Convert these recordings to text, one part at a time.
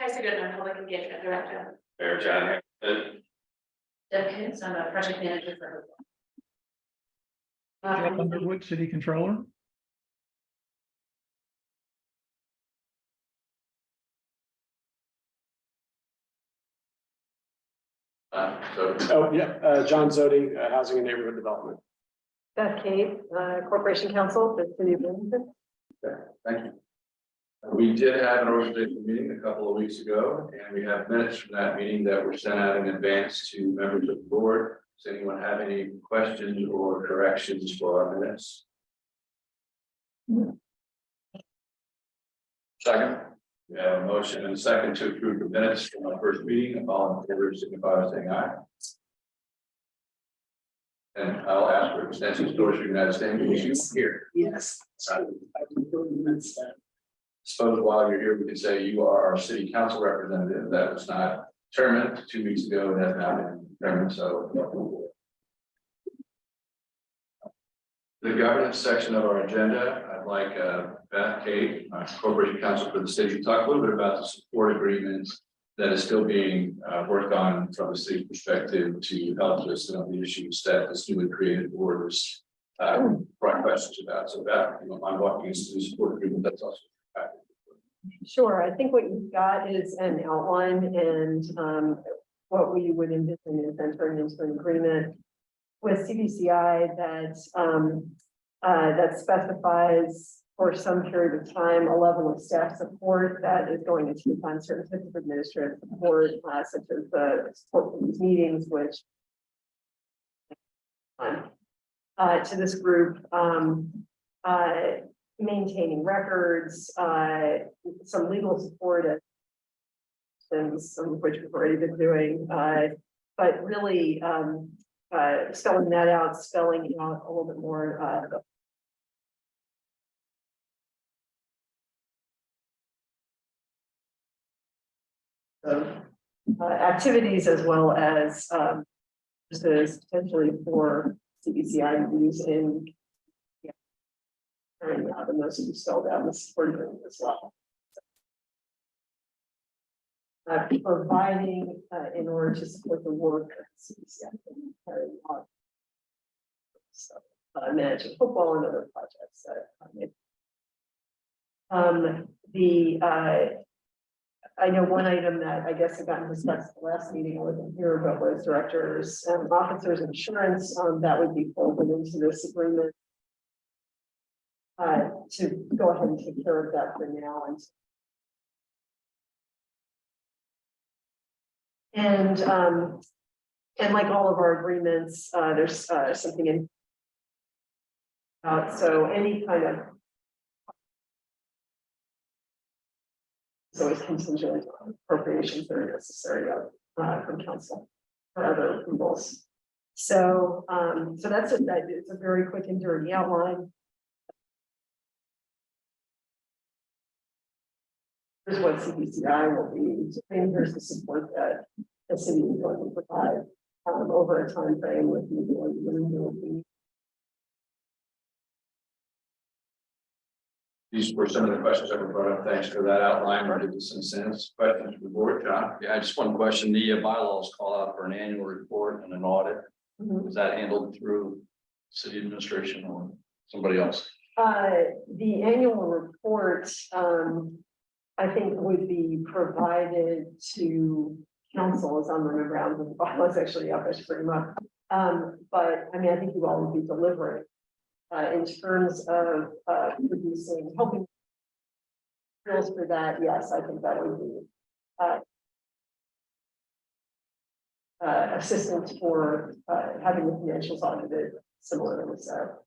Hester Goodman, Public Engagement Director. Mayor John. Deb Kins, I'm a project manager for. Jeff Underwood, City Controller. John Zodi, Housing and Neighborhood Development. Beth Kate, Corporation Counsel for the City of Bloomington. Thank you. We did have an organizational meeting a couple of weeks ago, and we have minutes from that meeting that were sent out in advance to members of the board. Does anyone have any questions or corrections for our minutes? Second, we have a motion and a second to approve the minutes from our first meeting, and all in favor signify by saying aye. And I'll ask for extensions towards the United States. Here. Yes. Suppose while you're here, we can say you are our city council representative. That was not determined 2 weeks ago. It has now been determined. So the governance section of our agenda, I'd like Beth Kate, Corporation Counsel for the city, to talk a little bit about the support agreement that is still being worked on from the city perspective to help us on the issues that this newly created board was brought questions about. So Beth, you know, I'm walking us through the support agreement. That's also. Sure, I think what you've got is an outline, and what we would envision is entering into an agreement with CBCI that that specifies for some period of time a level of staff support that is going to fund certain types of administrative support, such as the support for these meetings, which to this group, maintaining records, some legal support, and some of which we've already been doing, but really spelling that out, spelling out a little bit more. Activities, as well as services potentially for CBCI to use in carrying out, and those who spelled out the support agreement as well. Providing in order to support the work that CBCI can carry out. So, managing football and other projects that I know one item that I guess had gotten discussed at the last meeting I wasn't here, but was directors and officers insurance that would be folded into this agreement. To go ahead and take care of that for now, and like all of our agreements, there's something in. So any kind of. It's always contingent on appropriations that are necessary from council or other approvals. So, so that's it. It's a very quick and dirty outline. Here's what CBCI will be, and here's the support that the city is going to provide over a time frame with the. These were some of the questions that were brought up. Thanks for that outline. Or give us some sense. Questions for the board, John? Yeah, just one question. The bylaws call out for an annual report and an audit. Was that handled through city administration or somebody else? The annual report, I think, would be provided to council, as I'm running around with the bylaws actually up, I should bring them up. But I mean, I think you all would be delivering in terms of producing, helping materials for that. Yes, I think that would be assistance for having the financials audited similarly. So,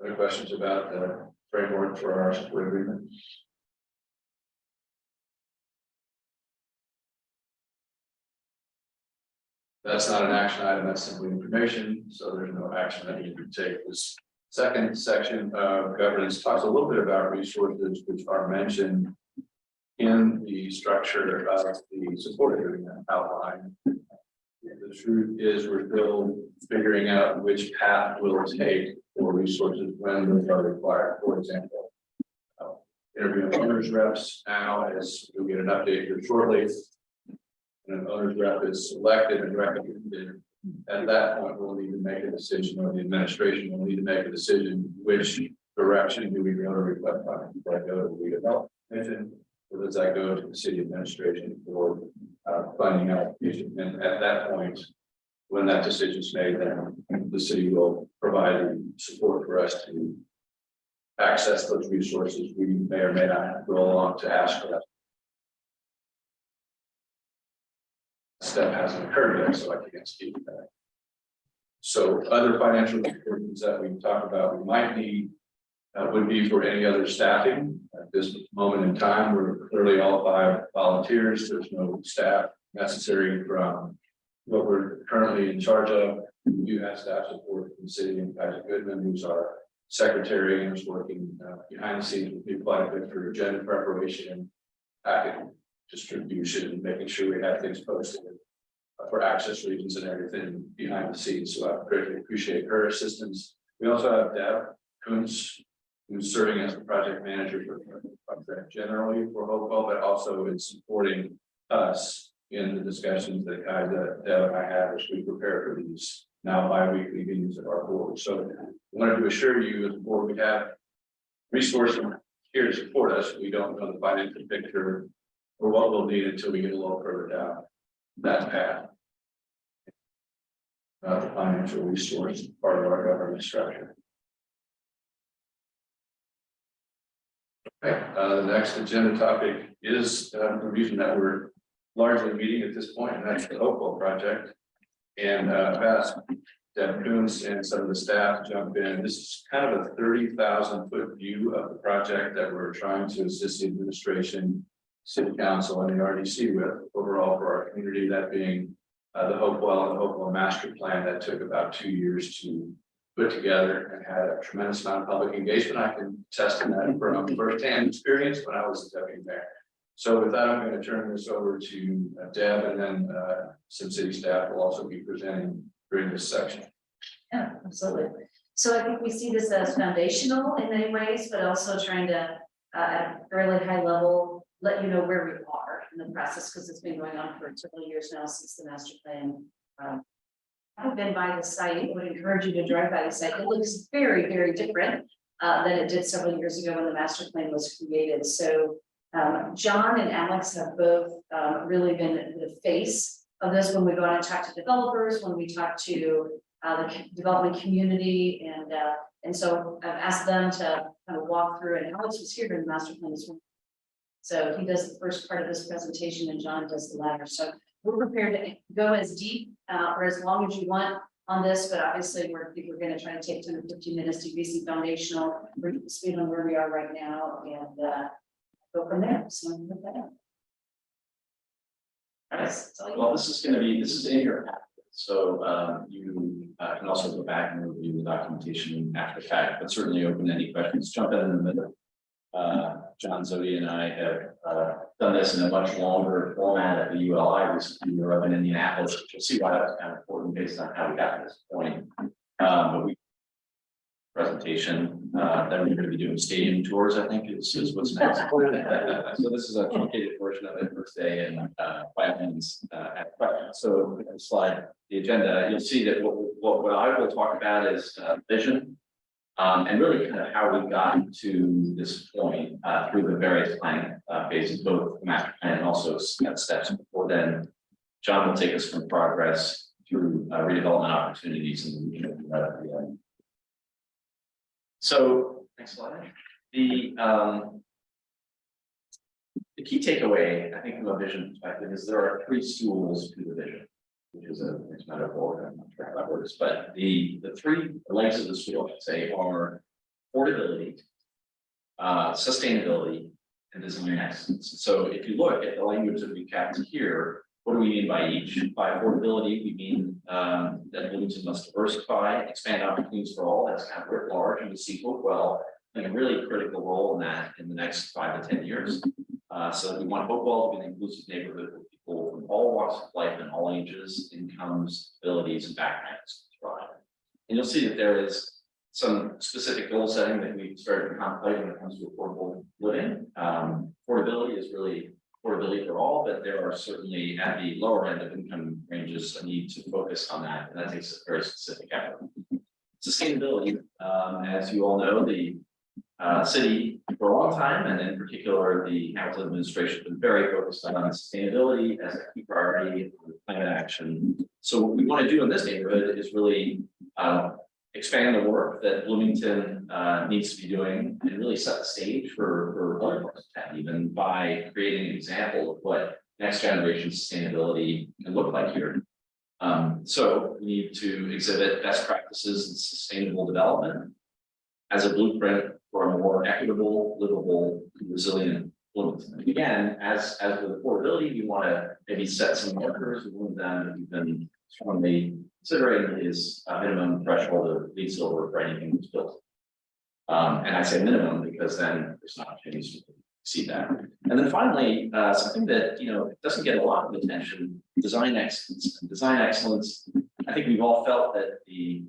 Other questions about the framework for our support agreement? That's not an action item, that's simply information, so there's no action that you can take. This second section of governance talks a little bit about resources which are mentioned in the structure of the support agreement outline. The truth is we're still figuring out which path we'll take for resources when those are required. For example, interviewing owners reps now, as you'll get an update here shortly. And an owner's rep is selected and recommended. At that point, we'll need to make a decision, or the administration will need to make a decision, which direction do we go to reflect on? Do I go to the redevelopment commission, or does that go to the city administration for funding allocation? And at that point, when that decision is made, then the city will provide support for us to access those resources. We may or may not have to go along to ask for that. Step hasn't occurred yet, so I can't speak to that. So other financial restrictions that we talked about, we might need would be for any other staffing. At this moment in time, we're clearly all 5 volunteers. There's no staff necessary from what we're currently in charge of. We do have staff support from the city, and Patrick Goodman, who's our secretary, and is working behind the scenes with me quite a bit for agenda preparation, packet distribution, and making sure we have things posted for access reasons and everything behind the scenes. So I greatly appreciate her assistance. We also have Deb Kuntz, who's serving as the project manager for the project generally for Hopewell, but also in supporting us in the discussions that Deb and I have as we prepare for these now bi-weekly meetings of our board. So I wanted to assure you as a board, we have resources here to support us. We don't know the financial picture or what we'll need until we get a little further down that path. The financial resource part of our government structure. Okay, the next agenda topic is the reason that we're largely meeting at this point, and that's the Hopewell project. And I've asked Deb Kuntz and some of the staff to jump in. This is kind of a 30,000-foot view of the project that we're trying to assist the administration, city council, and the RDC with overall for our community, that being the Hopewell master plan that took about 2 years to put together and had a tremendous amount of public engagement. I can attest to that from firsthand experience when I was the deputy mayor. So with that, I'm going to turn this over to Deb, and then some city staff will also be presenting during this section. Yeah, absolutely. So I think we see this as foundational in many ways, but also trying to at a fairly high level let you know where we are in the process, because it's been going on for several years now since the master plan. I've been by the site. I would encourage you to drive by the site. It looks very, very different than it did several years ago when the master plan was created. So John and Alex have both really been the face of this when we go out and talk to developers, when we talk to the development community, and so I've asked them to kind of walk through, and Alex was here during the master plan as well. So he does the first part of this presentation and John does the latter. So we're prepared to go as deep or as long as you want on this, but obviously we're going to try to take 10 or 15 minutes to be some foundational, bring up to speed on where we are right now, and go from there. So with that. Well, this is in your packet. So you can also go back and review the documentation after the fact, but certainly open any questions, jump in the middle. John Zodi and I have done this in a much longer format at the ULI recently. We were up in Indianapolis, which you'll see why that's kind of important based on how we got to this point. But we presentation, then we're going to be doing stadium tours, I think is what's next. So this is a truncated version of it, first day, and by all means, at questions. So slide the agenda, you'll see that what I will talk about is vision. And really kind of how we got to this point through the various planning phases, both the master plan and also steps before then. John will take us from progress through redevelopment opportunities and we can right at the end. So next slide. The key takeaway, I think, from a vision perspective is there are 3 stools to the vision, which is a mixed metaphor. I'm not sure how that works, but the 3 legs of the stool, I'd say, are affordability, sustainability, and design excellence. So if you look at the language that we kept here, what do we mean by each? By affordability, we mean that Bloomington must diversify, expand opportunities for all. That's kind of writ large, and we see Hopewell playing a really critical role in that in the next 5 to 10 years. So we want Hopewell to be an inclusive neighborhood for people from all walks of life and all ages, incomes, abilities, and backgrounds to thrive. And you'll see that there is some specific goal setting that we started to contemplate when it comes to affordable living. Affordability is really affordability for all, but there are certainly at the lower end of income ranges a need to focus on that, and that takes a very specific effort. Sustainability, as you all know, the city for a long time, and in particular, the Hamilton administration has been very focused on sustainability as a key priority for climate action. So what we want to do in this neighborhood is really expand the work that Bloomington needs to be doing and really set the stage for other parts of town, even by creating an example of what next generation sustainability can look like here. So we need to exhibit best practices in sustainable development as a blueprint for a more equitable, livable, resilient Bloomington. And again, as with affordability, we want to maybe set some markers. One of them that we've been strongly considering is a minimum threshold of LEED silver for anything that's built. And I say minimum because then there's an opportunity to see that. And then finally, something that doesn't get a lot of attention: design excellence. Design excellence. I think we've all felt that the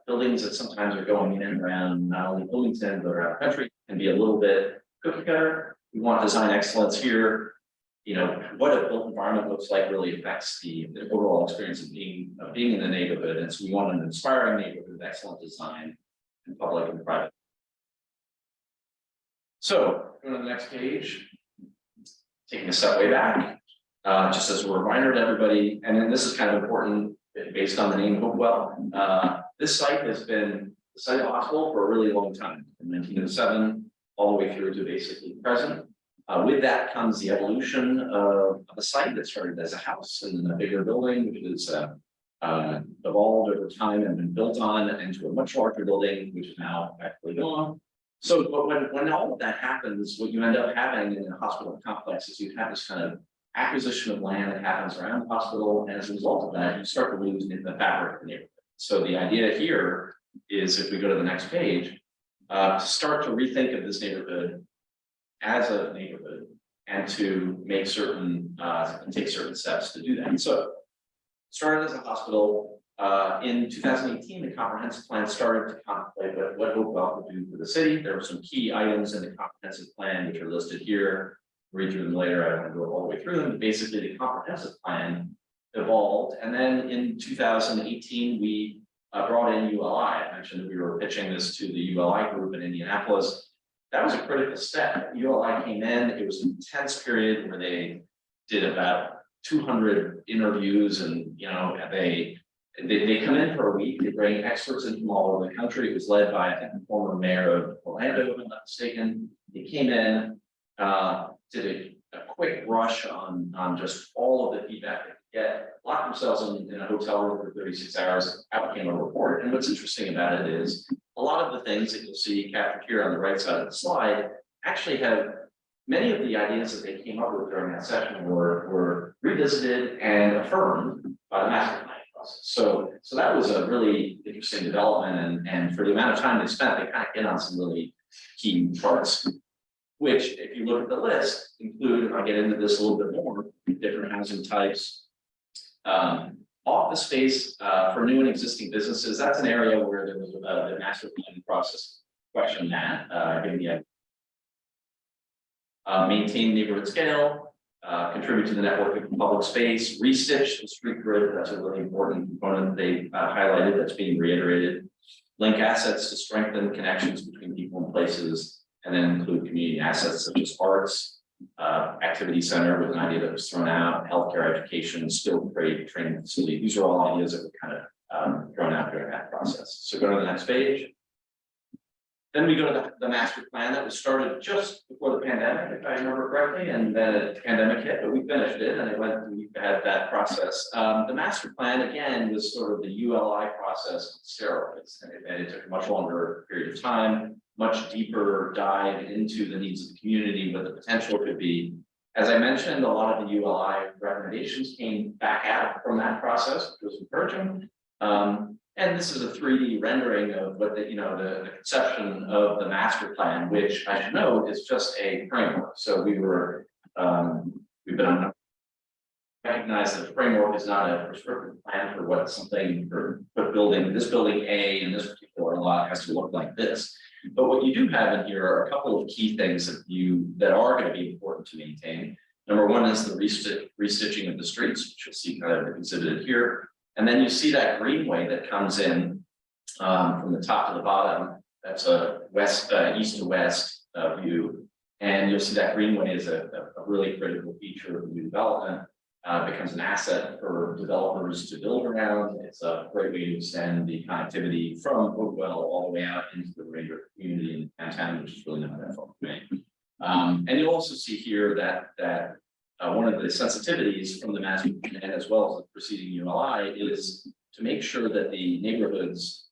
buildings that sometimes are going in and around not only Bloomington but around the country can be a little bit cookie cutter. We want design excellence here. What a built environment looks like really affects the overall experience of being in the neighborhood. And so we want an inspiring neighborhood with excellent design in public and private. So go to the next page. Taking a step way back, just as a reminder to everybody, and then this is kind of important based on the name Hopewell. This site has been the site of the hospital for a really long time, from 1907 all the way through to basically present. With that comes the evolution of a site that started as a house and then a bigger building, which is evolved over time and been built on into a much larger building, which is now actually gone. So, but when all of that happens, what you end up having in a hospital complex is you have this kind of acquisition of land that happens around the hospital, and as a result of that, you start to lose the fabric of the neighborhood. So the idea here is, if we go to the next page, to start to rethink of this neighborhood as a neighborhood and to make certain take certain steps to do that. So started as a hospital. In 2018, the comprehensive plan started to contemplate what Hopewell could do for the city. There were some key items in the comprehensive plan which are listed here. Read through them later. I don't want to go all the way through them. But basically, the comprehensive plan evolved, and then in 2018, we brought in ULI. I mentioned that we were pitching this to the ULI group in Indianapolis. That was a critical step. ULI came in. It was an intense period where they did about 200 interviews, and they come in for a week. They bring experts in from all over the country. It was led by, I think, the former mayor of Orlando, if I'm not mistaken. They came in, did a quick rush on just all of the feedback they could get, locked themselves in a hotel room for 36 hours, out came a report. And what's interesting about it is a lot of the things that you'll see captured here on the right side of the slide actually have many of the ideas that they came up with during that session were revisited and affirmed by the master plan process. So that was a really interesting development, and for the amount of time they spent, they kind of hit on some really key parts, which, if you look at the list, include, if I get into this a little bit more, different housing types, office space for new and existing businesses. That's an area where there was the master planning process question that, given the maintain neighborhood scale, contribute to the network of public space, restitch the street grid. That's a really important component they highlighted that's being reiterated. Link assets to strengthen connections between people and places, and then include community assets such as arts, activity center with an idea that was thrown out, healthcare, education, skilled trade training facility. These are all ideas that were kind of thrown out during that process. So go to the next page. Then we go to the master plan that was started just before the pandemic, if I remember correctly, and then the pandemic hit, but we finished it and we had that process. The master plan, again, was sort of the ULI process on steroids, and it took a much longer period of time, much deeper dive into the needs of the community, what the potential could be. As I mentioned, a lot of the ULI recommendations came back out from that process, which was encouraging. And this is a 3D rendering of what the conception of the master plan, which I should note is just a framework. So we've been on recognize that the framework is not a prescriptive plan for what something for building, this building A in this particular lot has to look like this. But what you do have in here are a couple of key things that are going to be important to maintain. Number one is the restitching of the streets, which you'll see kind of exhibited here. And then you see that greenway that comes in from the top to the bottom. That's a east to west view. And you'll see that greenway is a really critical feature of the new development. Becomes an asset for developers to build around. It's a great way to extend the connectivity from Oakwell all the way out into the greater community in downtown, which is really not that far away. And you'll also see here that one of the sensitivities from the master plan as well as the preceding ULI is to make sure that the neighborhoods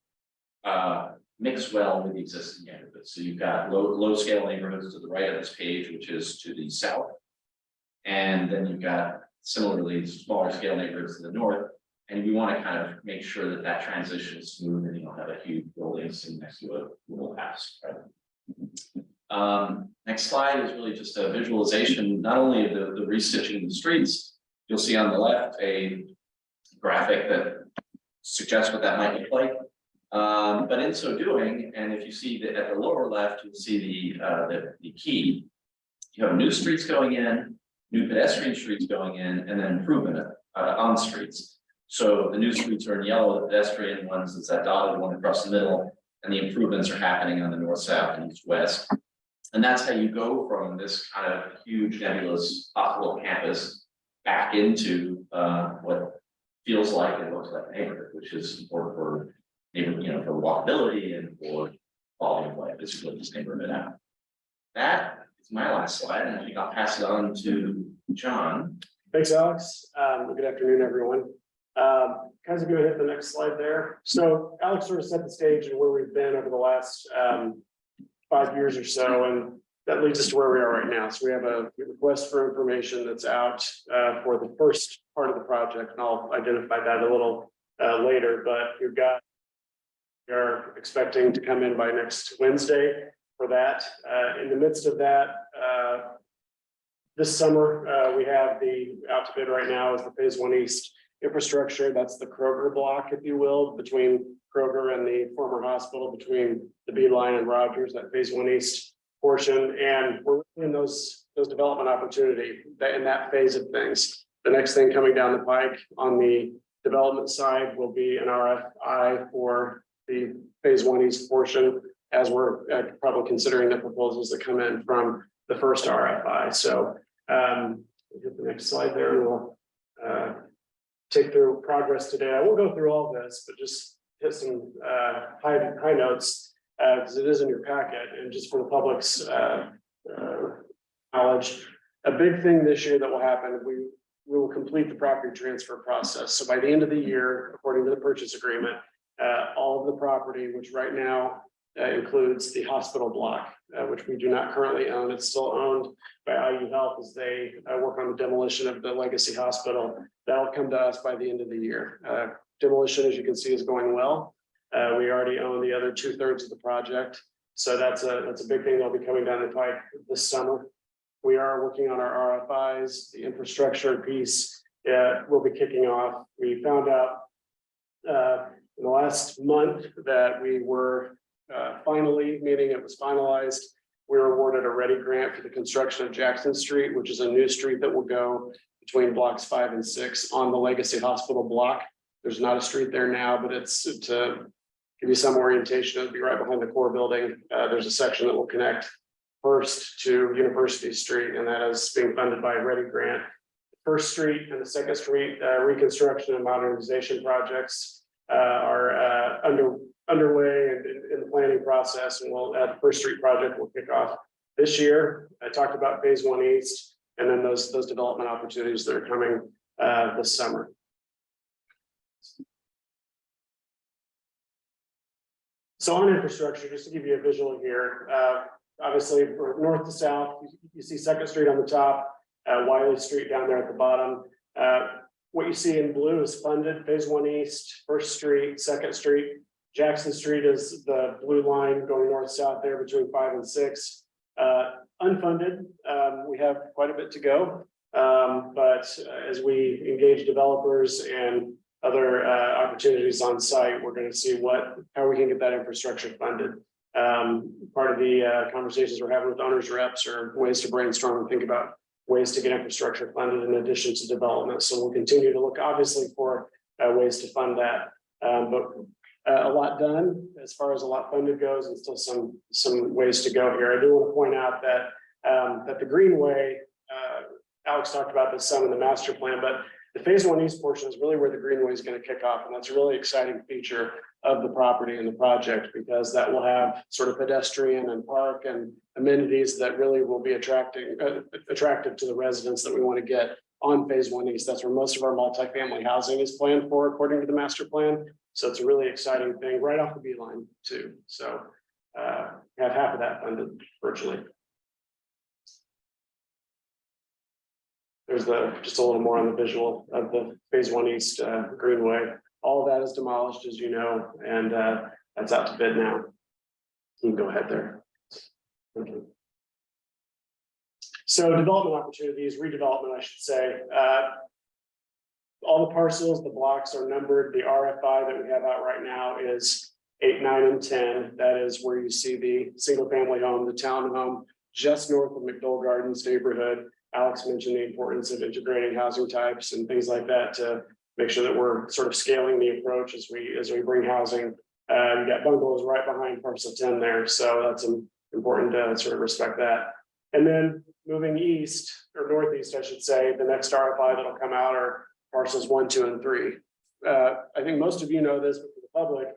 mix well with the existing neighborhoods. So you've got low scale neighborhoods to the right of this page, which is to the south. And then you've got similarly smaller scale neighborhoods to the north. And we want to kind of make sure that that transition is smooth and you don't have a huge building sitting next to a little house. Right? Next slide is really just a visualization, not only of the restitching of the streets. You'll see on the left a graphic that suggests what that might look like. But in so doing, and if you see that at the lower left, you'll see the key. You have new streets going in, new pedestrian streets going in, and then improvement on streets. So the new streets are in yellow, the pedestrian ones is that dotted one across the middle, and the improvements are happening on the north, south, and east, west. And that's how you go from this kind of huge nebulous hospital campus back into what feels like and looks like a neighborhood, which is important for neighborhood, for walkability and for quality of life. It's really this neighborhood out. That is my last slide, and I think I'll pass it on to John. Thanks, Alex. Good afternoon, everyone. Guys, if you hit the next slide there. So Alex sort of set the stage and where we've been over the last 5 years or so, and that leads us to where we are right now. So we have a request for information that's out for the first part of the project, and I'll identify that a little later. But we are expecting to come in by next Wednesday for that. In the midst of that, this summer, we have the out to bid right now is the Phase 1 East infrastructure. That's the Kroger block, if you will, between Kroger and the former hospital, between the Beeline and Rogers, that Phase 1 East portion. And we're in those development opportunity in that phase of things. The next thing coming down the pike on the development side will be an RFI for the Phase 1 East portion, as we're probably considering the proposals that come in from the first RFI. So hit the next slide there, and we'll take through progress today. I won't go through all this, but just hit some high notes because it is in your packet, and just for the public's knowledge. A big thing this year that will happen, we will complete the property transfer process. So by the end of the year, according to the purchase agreement, all of the property, which right now includes the hospital block, which we do not currently own. It's still owned by IU Health as they work on the demolition of the legacy hospital. That'll come to us by the end of the year. Demolition, as you can see, is going well. We already own the other 2/3 of the project. So that's a big thing that'll be coming down the pipe this summer. We are working on our RFIs. The infrastructure piece will be kicking off. We found out in the last month that we were finally, meaning it was finalized, we were awarded a ready grant for the construction of Jackson Street, which is a new street that will go between blocks 5 and 6 on the legacy hospital block. There's not a street there now, but it's to give you some orientation. It'll be right behind the core building. There's a section that will connect first to University Street, and that is being funded by a ready grant. First Street and the Second Street reconstruction and modernization projects are underway and in the planning process, and the First Street project will kick off this year. I talked about Phase 1 East, and then those development opportunities that are coming this summer. So on infrastructure, just to give you a visual here, obviously north to south, you see Second Street on the top, Wiley Street down there at the bottom. What you see in blue is funded, Phase 1 East, First Street, Second Street. Jackson Street is the blue line going north-south there between 5 and 6. Unfunded, we have quite a bit to go. But as we engage developers and other opportunities on site, we're going to see how we can get that infrastructure funded. Part of the conversations we're having with owners reps are ways to brainstorm and think about ways to get infrastructure funded in addition to development. So we'll continue to look obviously for ways to fund that. But a lot done as far as a lot funded goes, and still some ways to go here. I do want to point out that that the Greenway, Alex talked about this some in the master plan, but the phase 1 east portion is really where the Greenway is going to kick off, and that's a really exciting feature of the property and the project, because that will have sort of pedestrian and park and amenities that really will be attractive to the residents that we want to get on phase 1 east. That's where most of our multifamily housing is planned for, according to the master plan. So it's a really exciting thing right off the beeline too. So have half of that funded virtually. There's just a little more on the visual of the phase 1 east Greenway. All of that is demolished, as you know, and that's out to bid now. You can go ahead there. Thank you. So development opportunities, redevelopment, I should say. All the parcels, the blocks are numbered. The RFI that we have out right now is 8, 9, and 10. That is where you see the single family home, the townhome, just north of McDowell Gardens neighborhood. Alex mentioned the importance of integrating housing types and things like that to make sure that we're sort of scaling the approach as we bring housing. You got bungalows right behind parcel 10 there. So that's important to sort of respect that. And then moving east or northeast, I should say, the next RFI that'll come out are parcels 1, 2, and 3. I think most of you know this, but for the public,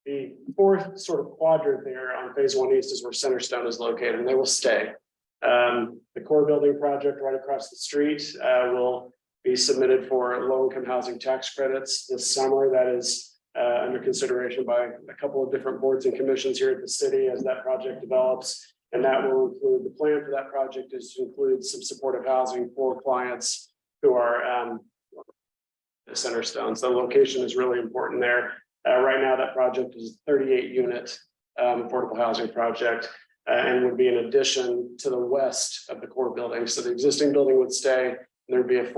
the fourth sort of quadrant there on phase 1 east is where Centerstone is located, and they will stay. The core building project right across the street will be submitted for low-income housing tax credits this summer. That is under consideration by a couple of different boards and commissions here at the city as that project develops. And that will include, the plan for that project is to include some supportive housing for clients who are the Centerstones. The location is really important there. Right now, that project is 38 unit affordable housing project and would be an addition to the west of the core building. So the existing building would stay. There'd be a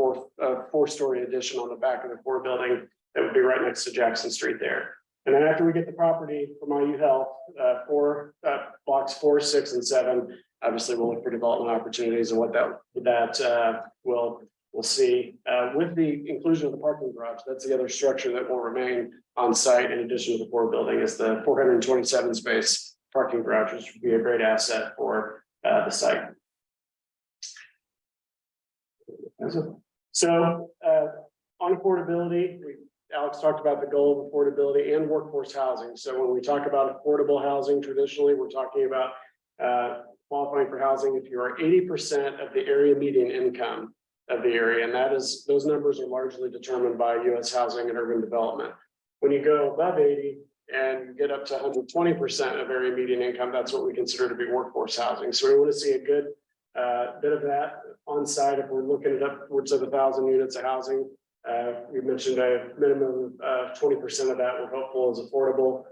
four-story addition on the back of the core building that would be right next to Jackson Street there. And then after we get the property from IU Health, blocks 4, 6, and 7, obviously we'll look for development opportunities and what that we'll see. With the inclusion of the parking garage, that's the other structure that will remain on site in addition to the core building, is the 427 space parking garage, which would be a great asset for the site. So on affordability, Alex talked about the goal of affordability and workforce housing. So when we talk about affordable housing, traditionally, we're talking about qualifying for housing if you are 80% of the area median income of the area. And those numbers are largely determined by U.S. Housing and Urban Development. When you go above 80 and you get up to 120% of area median income, that's what we consider to be workforce housing. So we want to see a good bit of that on site. If we're looking at upwards of 1,000 units of housing, we mentioned a minimum of 20% of that we're hopeful is affordable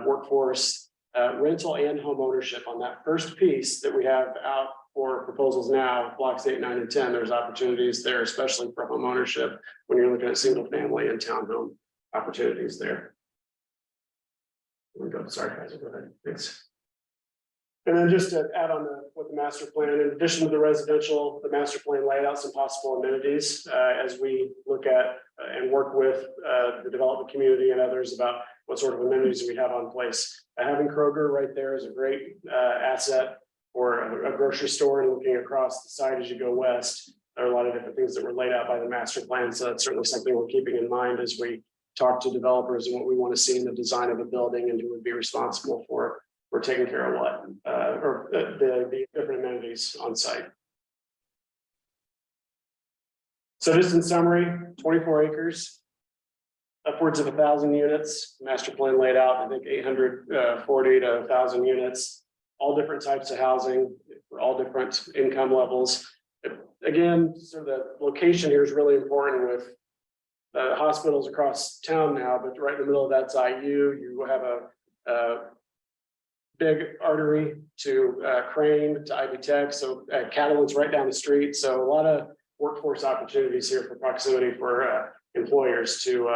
workforce, rental and home ownership. On that first piece that we have out for proposals now, blocks 8, 9, and 10, there's opportunities there, especially for home ownership when you're looking at single family and townhome opportunities there. Sorry, guys, go ahead. Thanks. And then just to add on with the master plan, in addition to the residential, the master plan laid out some possible amenities as we look at and work with the development community and others about what sort of amenities we have on place. Having Kroger right there is a great asset for a grocery store, and looking across the site as you go west, there are a lot of different things that were laid out by the master plan. So that's certainly something we're keeping in mind as we talk to developers and what we want to see in the design of a building and who would be responsible for taking care of what, or the different amenities on site. So just in summary, 24 acres, upwards of 1,000 units, master plan laid out, I think 840 to 1,000 units, all different types of housing for all different income levels. Again, so the location here is really important with hospitals across town now, but right in the middle of that's IU. You have a big artery to Crane to Ivy Tech, so Catalan's right down the street. So a lot workforce opportunities here for proximity for employers to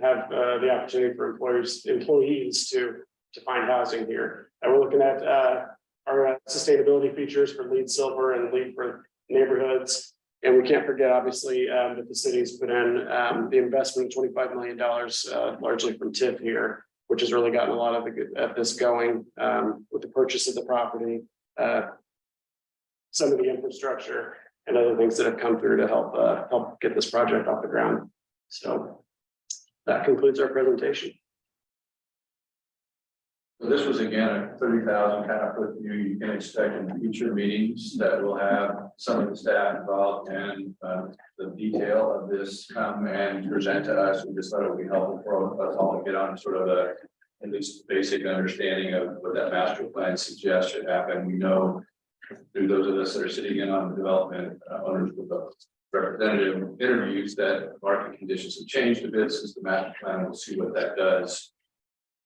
have the opportunity for employees to find housing here. And we're looking at our sustainability features for LEED Silver and LEED for neighborhoods. And we can't forget, obviously, that the city's put in the investment of $25 million, largely from TIF here, which has really gotten a lot of this going with the purchase of the property, some of the infrastructure and other things that have come through to help get this project off the ground. So that concludes our presentation. So this was again a 30,000 kind of put you can expect in future meetings that will have some of the staff involved and the detail of this come and present to us. We just thought it would be helpful for us all to get on sort of at least basic understanding of what that master plan suggests should happen. We know through those of us that are sitting in on the development owners with the representative interviews that market conditions have changed a bit since the master plan. We'll see what that does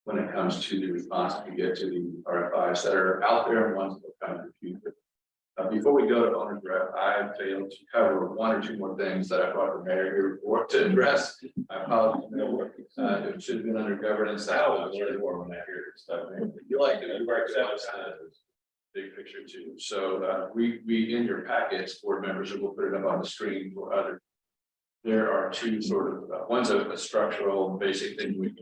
when it comes to the response we get to the RFIs that are out there and ones that will come in the future. Before we go to owner's rep, I failed to cover one or two more things that I brought the mayor here for to address. I apologize. It should have been under governance. I was really more when I hear this stuff. You like it, you are big picture too. So we in your packets, board members, and we'll put it up on the screen for other. There are two sort of one's a structural basic thing we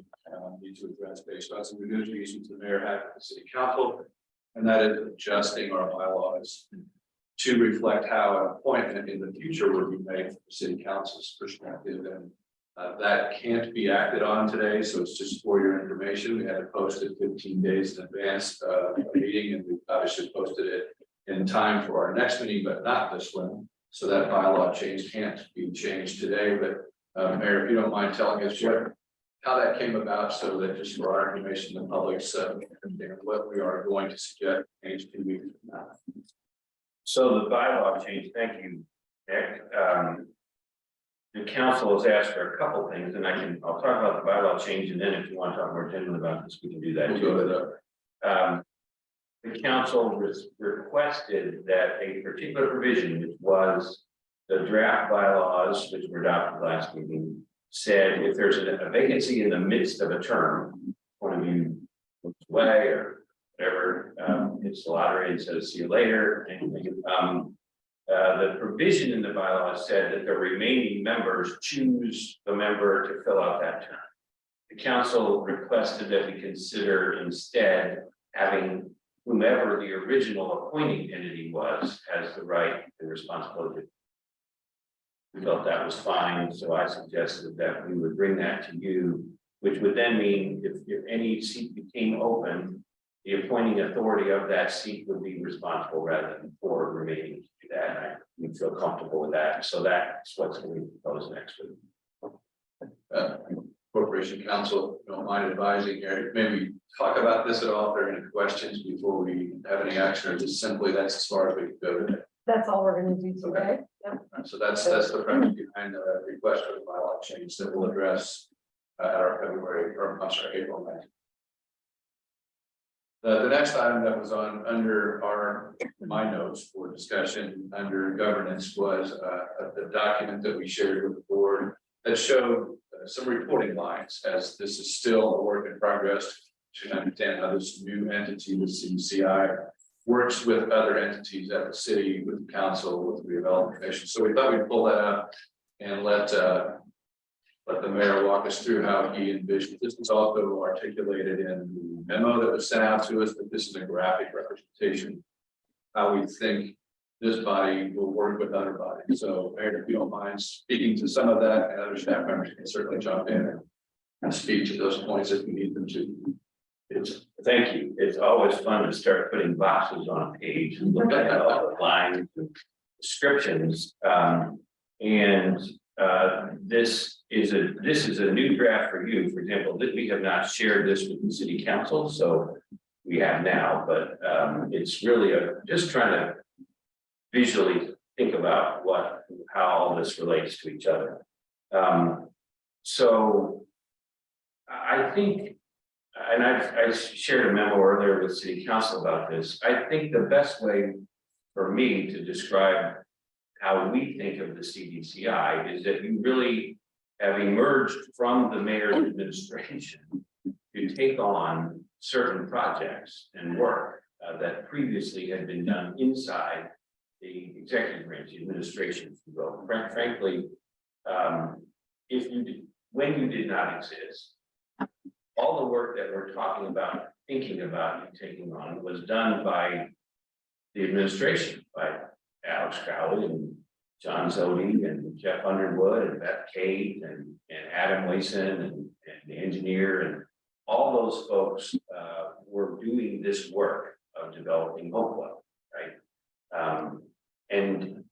need to address based on some negotiations the mayor had with the city council, and that is adjusting our bylaws to reflect how an appointment in the future would be made from the city council's perspective. And that can't be acted on today, so it's just for your information. We had it posted 15 days in advance of a meeting, and we obviously posted it in time for our next meeting, but not this one. So that bylaw change can't be changed today. But Mayor, if you don't mind telling us how that came about, so that just for our information, the public's what we are going to suggest change 2 weeks from now. So the bylaw change, thank you, Nick. The council has asked for a couple things, and I'll talk about the bylaw change, and then if you want to talk more generally about this, we can do that too. The council requested that a particular provision, which was the draft bylaws, which were adopted last meeting, said if there's a vacancy in the midst of a term, one of you looks away or whatever, hits the lottery and says, see you later. And the provision in the bylaws said that the remaining members choose the member to fill out that term. The council requested that we consider instead having whomever the original appointing entity was has the right and responsibility. We felt that was fine, so I suggested that we would bring that to you, which would then mean if any seat became open, the appointing authority of that seat would be responsible rather than for remaining to do that. We feel comfortable with that, so that's what's going to be proposed next week. Corporation Council, don't mind advising here, maybe talk about this at all. If there are any questions before we have any action, or just simply that's as far as we can go today. That's all we're gonna do today. Yep. So that's the premise behind the request for the bylaw change that we'll address at our February, or I'm sorry, April 9th. The next item that was on under my notes for discussion under governance was the document that we shared with the board that showed some reporting lines, as this is still a work in progress to understand how this new entity, the CCI, works with other entities at the city, with the council, with the redevelopment commission. So we thought we'd pull that up and let the mayor walk us through how he envisioned. This was also articulated in the memo that was sent out to us, but this is a graphic representation how we think this body will work with other bodies. So Mayor, if you don't mind speaking to some of that, and other staff members can certainly jump in and speak to those points if we need them to. Thank you. It's always fun to start putting boxes on a page and look at all the lines and descriptions. This is a new draft for you. For example, we have not shared this with the city council, so we have now, but it's really just trying to visually think about how all this relates to each other. So I think, and I shared a memo earlier with city council about this. I think the best way for me to describe how we think of the CDCI is that you really have emerged from the mayor's administration to take on certain projects and work that previously had been done inside the executive branch, the administration, if you will. Frankly, when you did not exist, all the work that we're talking about, thinking about you taking on was done by the administration, by Alex Crowley and John Zodi and Jeff Underwood and Beth Kate and Adam Wason and the engineer, and all those folks were doing this work of developing Hopewell, right? And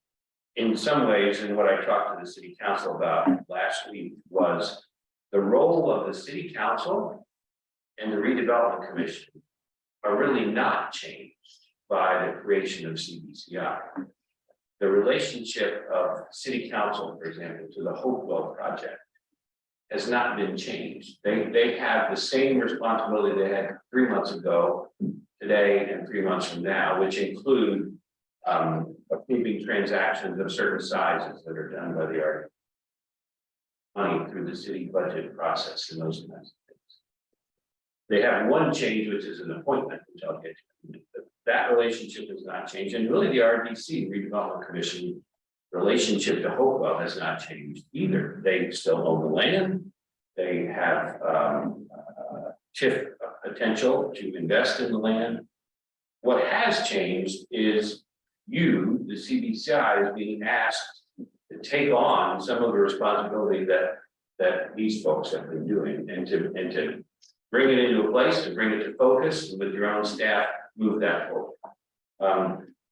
in some ways, and what I talked to the city council about last week was the role of the city council and the redevelopment commission are really not changed by the creation of CBCI. The relationship of city council, for example, to the Hopewell project has not been changed. They have the same responsibility they had 3 months ago, today, and 3 months from now, which include approving transactions of certain sizes that are done by the art money through the city budget process and those kinds of things. They have one change, which is an appointment, which I'll get to. That relationship has not changed, and really the RDC, Redevelopment Commission, relationship to Hopewell has not changed either. They still own the land. They have TIF potential to invest in the land. What has changed is you, the CBCI, is being asked to take on some of the responsibility that these folks have been doing, and to bring it into a place, to bring it to focus, and with your own staff, move that forward.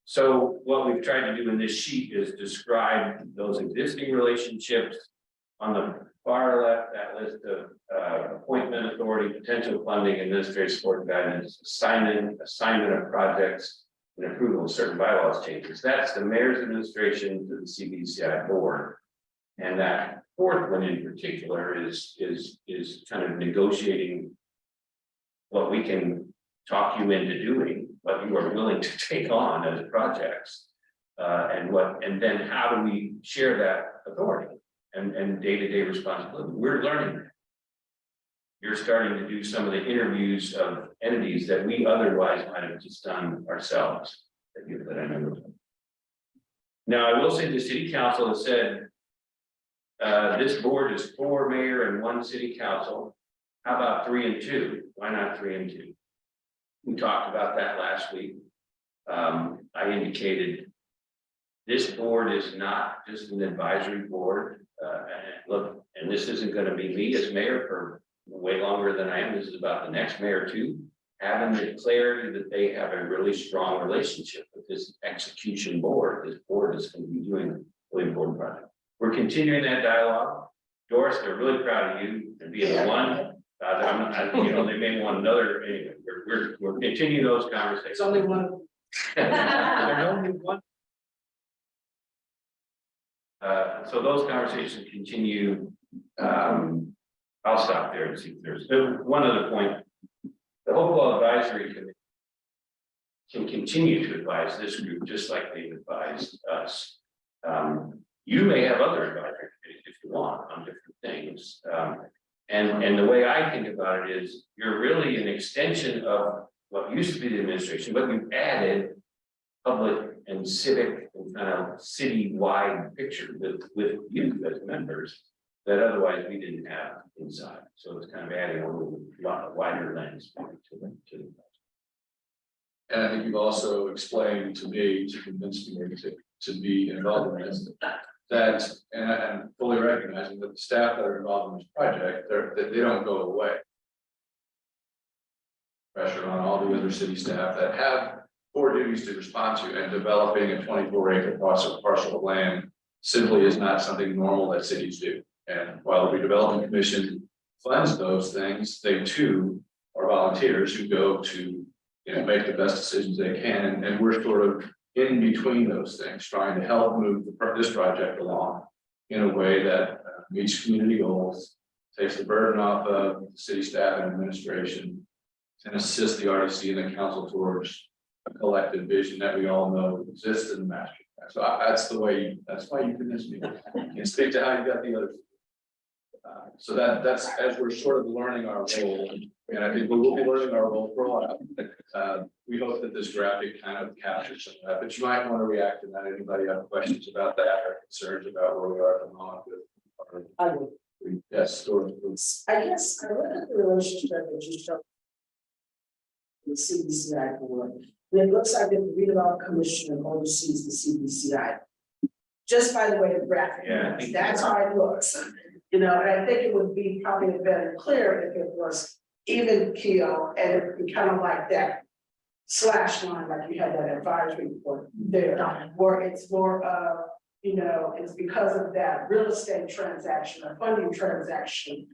So what we've tried to do in this sheet is describe those existing relationships. On the far left, that list of appointment authority, potential funding, administrative support guidance, assignment of projects, and approval of certain bylaws changes. That's the mayor's administration to the CBCI board. And that fourth one in particular is kind of negotiating what we can talk you into doing, what you are willing to take on as projects, and then how do we share that authority and day-to-day responsibility. We're learning that. You're starting to do some of the interviews of entities that we otherwise might have just done ourselves, that I know. Now, I will say the city council has said this board is 4 mayor and 1 city council. How about 3 and 2? Why not 3 and 2? We talked about that last week. I indicated this board is not just an advisory board. Look, and this isn't going to be me as mayor for way longer than I am. This is about the next mayor too. Having the clarity that they have a really strong relationship with this execution board. This board is going to be doing a really important project. We're continuing that dialogue. Doris, they're really proud of you and being the one. They may want another. Anyway, we're continuing those conversations. It's only one. There's only one. So those conversations continue. I'll stop there and see if there's one other point. The Hopewell Advisory Committee can continue to advise this group just like they've advised us. You may have other advisory committees if you want on different things. And the way I think about it is you're really an extension of what used to be the administration, but you've added public and civic and kind of city-wide picture with you as members that otherwise we didn't have inside. So it's kind of adding a little wider lens to them. And I think you've also explained to me, to convince me to be involved in this, that, and I'm fully recognizing that the staff that are involved in this project, they don't go away. Pressure on all the other city staff that have core duties to respond to, and developing a 24-acre parcel of land simply is not something normal that cities do. And while the redevelopment commission funds those things, they too are volunteers who go to make the best decisions they can, and we're sort of in between those things, trying to help move this project along in a way that meets community goals, takes the burden off of the city staff and administration, and assists the RDC and the council towards a collective vision that we all know exists in the master So that's why you convinced me. You can speak to how you got the others. So that's as we're sort of learning our role, and I think we will be learning our role for a while. We hope that this graphic kind of captures some of that, but you might want to react to that. Anybody have questions about that or concerns about where we are at the moment with I would. yes, story. I guess I look at the relationship that you showed. The CBCI board, and it looks like the redevelopment commission oversees the CBCI. Just by the way the graphic, Yeah, I looks, think that's how it looks, you know, and I think it would be probably better clear if it was even keel and it would be kind of like that. Slash line, like you had that advisory board there, where it's more of, you know, it's because of that real estate transaction or funding transaction.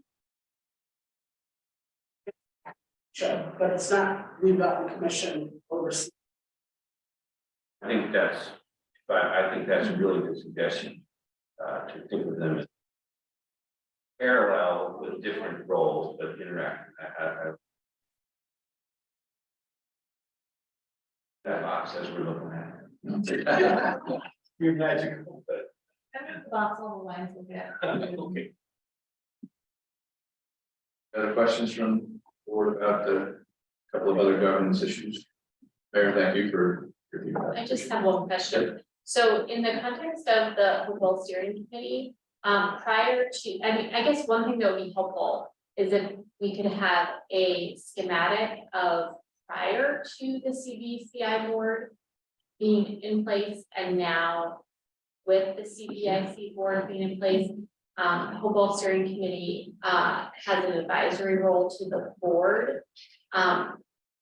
Sure, but it's not redevelopment commission overseas. I think that's a really good suggestion, to think of them as parallel with different roles, but interact. That box as we're looking at it. You're magical, but. Thoughts on the lines of that. Okay. Other questions from the board about the couple of other governance issues? Mayor, thank you for your feedback. I just have one question. So in the context of the football steering committee, prior to, I mean, I guess one thing that would be helpful is if we could have a schematic of prior to the CBCI board being in place and now with the CBIC board being in place. Football steering committee has an advisory role to the board.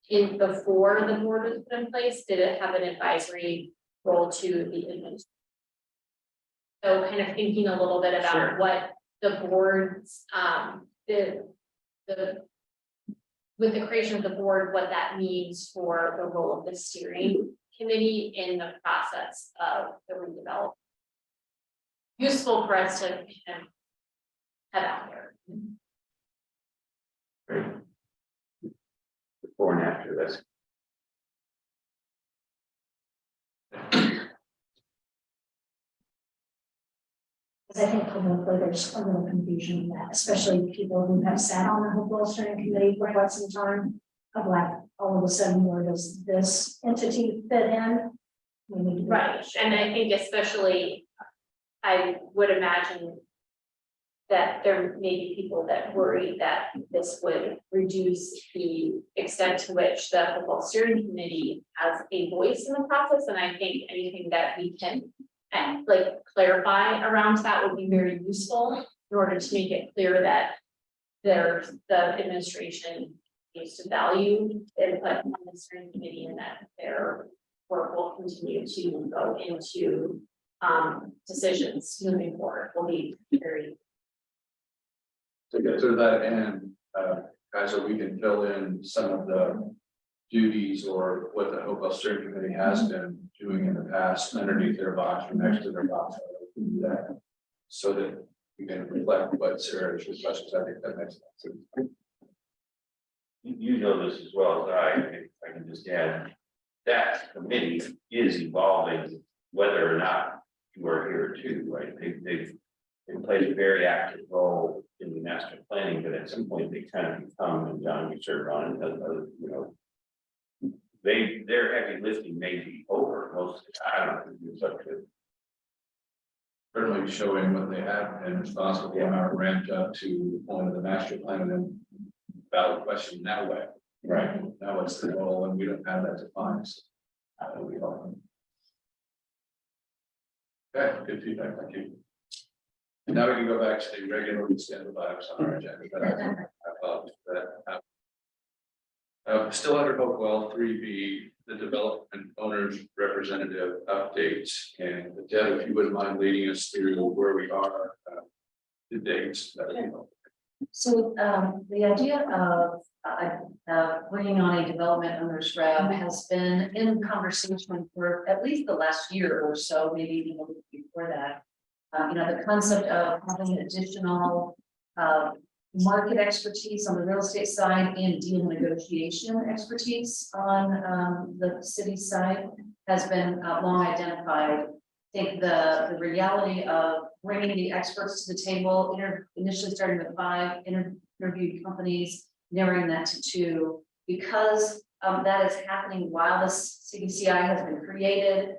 Before the board was put in place, did it have an advisory role to the administration? So kind of thinking a little bit about Sure. what the boards, with the creation of the board, what that means for the role of the steering committee in the process of the redevelopment. Useful for us to kind of have out there. Great. Before and after this. Because I think publicly there's a little confusion in that, especially people who have sat on the football steering committee for quite some time. Of like, all of a sudden, where does this entity fit in? We need to be- Right, and I think especially, I would imagine that there may be people that worry that this would reduce the extent to which the football steering committee has a voice in the process, and I think anything that we can like clarify around that would be very useful in order to make it clear that there's the administration needs to value input on the steering committee and that their work will continue to go into decisions moving forward will be very. To get to that end, guys, so we can fill in some of the duties or what the Hopewell Steering Committee has been doing in the past underneath their box or next to their box. That, so that we can reflect what Sarah's request is. I think that makes sense. You know this as well as if I can just add, that committee is evolving, whether or not you are here too, right? They've played a very active role in the master planning, but at some point they kind of become, and John, you served on it, you know, their heavy lifting may be over most of the time. It's up to Certainly showing what they have and responsible for are ramped up to the point of the master plan and then valid question now way. Right. Now what's the goal, and we don't have that defined. So we all. Okay, good feedback, thank you. Now we can go back to the regular scheduled items on our agenda. But I apologize for that. Still under Hopewell 3B, the development owners representative updates, and Deb, if you wouldn't mind leading us through where we are, the dates. That would be helpful. So the idea of bringing on a development owners rep has been in conversation for at least the last year or so, maybe even a little before that. You know, the concept of having additional market expertise on the real estate side and deal negotiation expertise on the city side has been long identified think the reality of bringing the experts to the table, initially starting with 5 interviewed companies, narrowing that to 2, because that is happening while this CDCI has been created.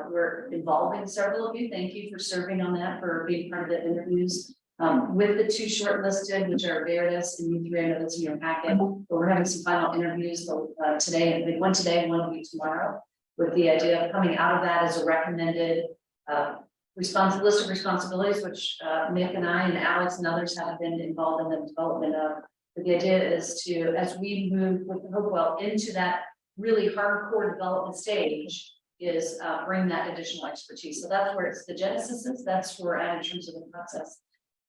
We're involving several of you. Thank you for serving on that, for being part of the interviews. With the 2 shortlisted, which are Veritas and U3, I know that's in your packet, but we're having some final interviews today, and one today, one will be tomorrow, with the idea of coming out of that as a recommended list of responsibilities, which Nick and I and Alex and others have been involved in the development of. But the idea is to, as we move with Hopewell into that really hardcore development stage, is bring that additional expertise. So that's where it's the genesis is, that's where we're at in terms of the process.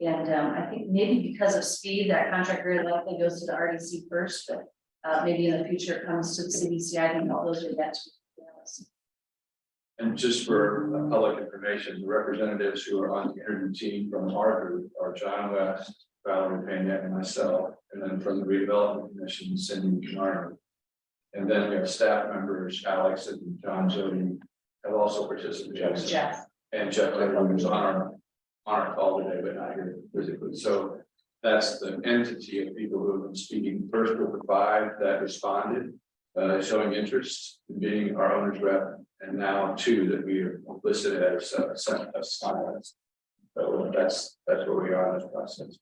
And I think maybe because of speed, that contract very likely goes to the RDC first, but maybe in the future it comes to the CDCI. I think all those are yet to. And just for public information, the representatives who are on the interview team from our group are John West, Valerie Pena, and myself, and then from the redevelopment commission, Cindy Kennard. And then we have staff members, Alex and John Jody, have also participated. Jeff. And Jeff, who's on our call today, but not here physically. So that's the entity of people who have been speaking. First with the 5 that responded, showing interest in being our owner's rep, and now 2 that we are listed as silence. So that's where we are in this process.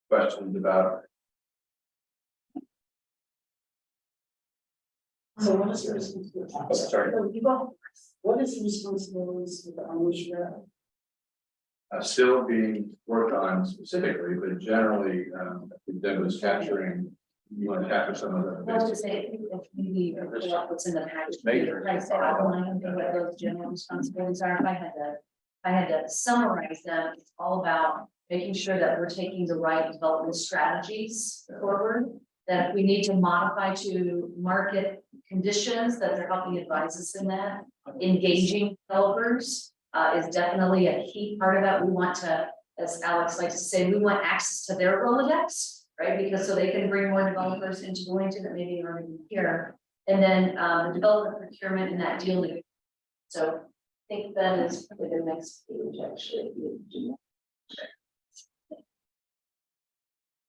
Questions about? So what is your responsibility? Oh, sorry. What is the responsibilities of the owner's rep? Still being worked on specifically, but generally, that was capturing. You want to capture some of the. Well, to say, if maybe what's in the package, I say outline what those general responsibilities are. If I had to summarize them, it's all about making sure that we're taking the right development strategies forward. That if we need to modify to market conditions, that they're helping advise us in that. Engaging developers is definitely a key part of that. We want to, as Alex likes to say, we want access to their Rolodex. Right, because so they can bring more developers into Bloomington that maybe aren't even here, and then the development procurement and that deal. So I think that is probably the next page actually.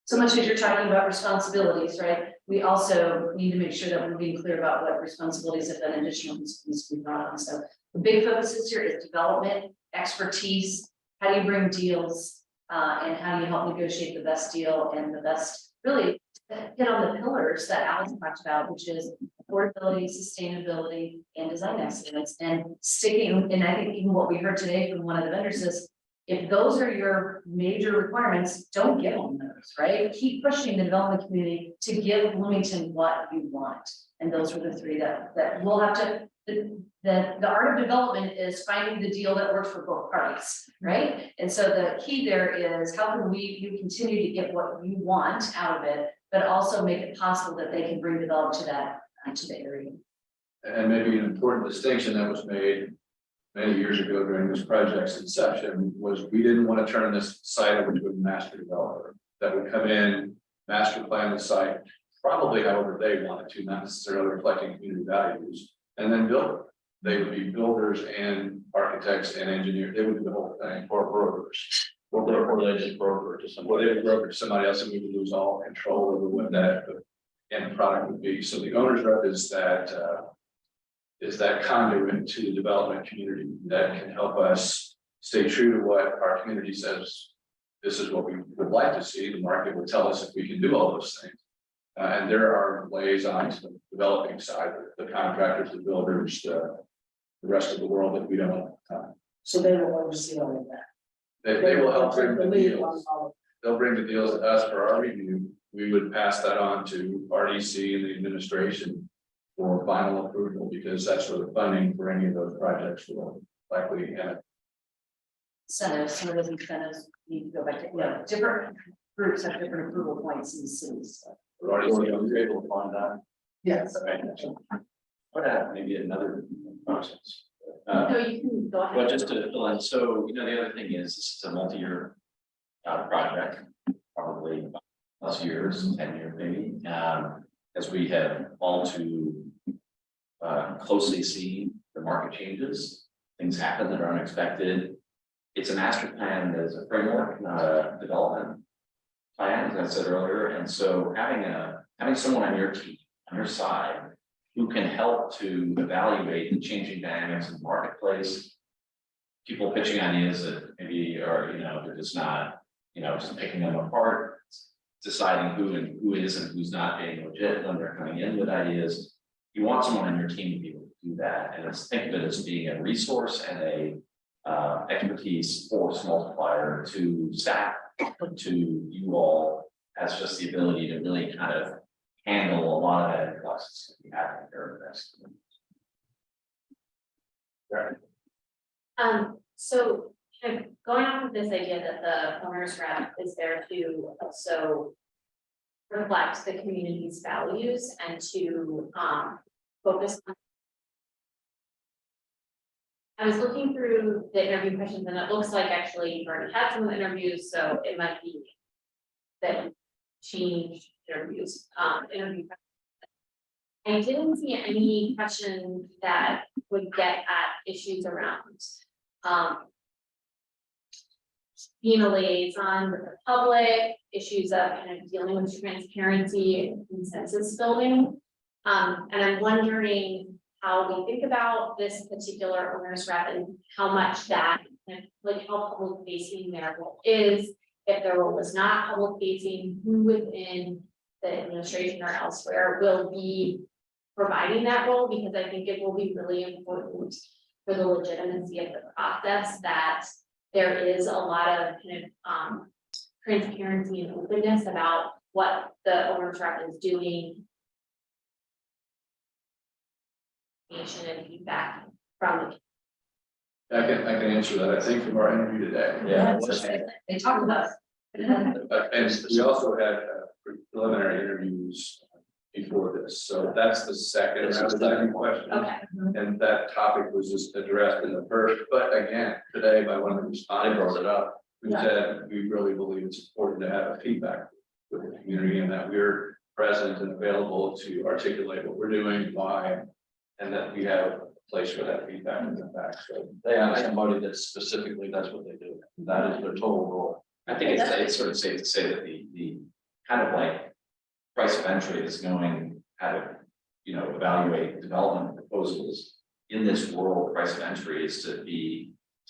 So much as you're talking about responsibilities, right? We also need to make sure that we're being clear about what responsibilities have been additional needs to be brought on. So the big focuses here is development, expertise. How do you bring deals? And how do you help negotiate the best deal and the best, really hit on the pillars that Alex talked about, which is affordability, sustainability, and design excellence, and sticking. And I think even what we heard today from one of the vendors is, if those are your major requirements, don't give them those, right? Keep pushing the development community to give Bloomington what you want. And those were the 3 that we'll have to. The art of development is finding the deal that works for both parties, right? And so the key there is how can you continue to get what you want out of it, but also make it possible that they can bring development to that to the area. And maybe an important distinction that was made many years ago during this project's inception was we didn't want to turn this site over to a master developer that would come in, master plan the site, probably however they wanted to, not necessarily reflecting community values. And then build it. They would be builders and architects and engineers. They would do the whole thing, or brokers. Or they just broker to somebody. Or they would broker to somebody else, and we would lose all control over what that end product would be. So the owner's rep is that conduit to the development community that can help us stay true to what our community says. This is what we would like to see. The market will tell us if we can do all those things. And there are liaisons to the developing side, the contractors, the builders, the rest of the world that we don't. So they will oversee all of that. They will help bring the lead deals. on all of They'll bring the deals to us for our review. We would pass that on to RDC and the administration for final approval, because that's where the funding for any of those projects will likely end. Incentives, some of those incentives need to go back to, different groups have different approval points in the cities. So. RDC was able to find that. Yes. What maybe another process. No, you can go ahead. But just to fill in, so, the other thing is, this is a multi-year project, probably plus years, 10 years maybe, as we have all too closely seen the market changes. things happen that are unexpected. It's a master plan that is a framework, not a development plan, as I said earlier, and so having someone on your team, on your side, who can help to evaluate the changing dynamics in the marketplace. People pitching ideas that maybe are, they're just not, just picking them apart, deciding who is and who's not being legit when they're coming in with ideas. You want someone on your team to be able to do that, and think of it as being a resource and a expertise force multiplier to staff, to you all, as just the ability to really kind of handle a lot of that influx that's going to be happening during this. So kind of going off of this idea that the owner's rep is there to also reflect the community's values and to focus on. I was looking through the interview questions and it looks like actually you've already had some interviews, so it might be that you changed interviews, interview. I didn't see any question that would get at issues around being a liaison with the public, issues of kind of dealing with transparency and consensus building. And I'm wondering how we think about this particular owner's rep and how much that, like how public facing their role is. If their role is not public facing, who within the administration or elsewhere will be providing that role, because I think it will be really important for the legitimacy of the process that there is a lot of kind of transparency and openness about what the owner's rep is doing. And feedback from the. I can answer that. I think from our interview today. Yeah. They talked about it. And we also had preliminary interviews before this, so that's the second round of second question. Okay. And that topic was just addressed in the first, but again, today by one of the respondents brought it up. We said, we really believe it's important to have a feedback with the community and that we're present and available to articulate what we're doing, why, and that we have a place for that feedback and back. So They have somebody that specifically does what they do. That is their total role. I think it's sort of safe to say that the kind of like price of entry is going how to, evaluate development proposals in this world. Price of entry is to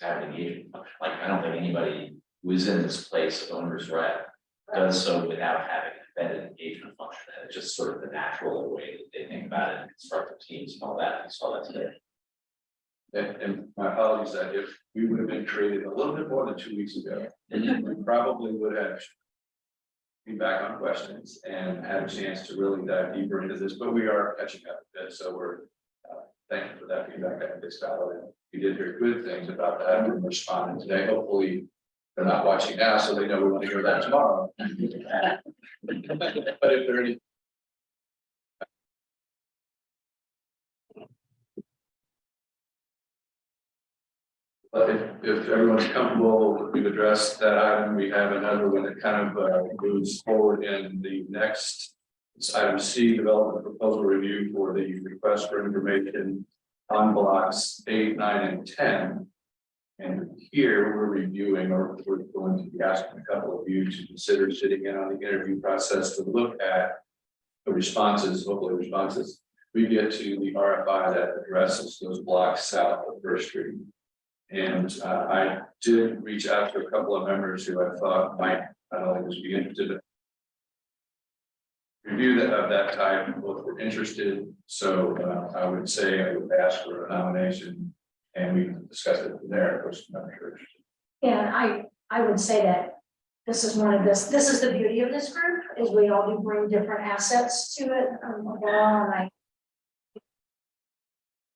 have an engagement function. Like, I don't think anybody who is in this place of owner's rep does so without having an embedded engagement function. And it's just sort of the natural way that they think about it and construct teams and all that. We saw that today. and my apologies that if we would have been created a little bit more than 2 weeks ago, we probably would have feedback on questions and had a chance to really dive deeper into this, but we are catching up a bit, so we're thankful for that feedback. I think it's valid. We did hear good things about that and responded today. Hopefully they're not watching now, so they know we want to hear that tomorrow. But if there are any. But if everyone's comfortable, we've addressed that item. We have another one that kind of moves forward in the next. It's item C, development proposal review for the request for information on blocks 8, 9, and 10. And here we're reviewing, or we're going to be asking a couple of you to consider sitting in on the interview process to look at the responses, hopefully responses we get to the RFI that addresses those blocks south of First Street. And I did reach out to a couple of members who I thought might not only be interested in review that of that type, both were interested. So I would say I would ask for a nomination and we can discuss it from there. Of course, I'm not sure. And I would say that this is this is the beauty of this group, is we all do bring different assets to it. And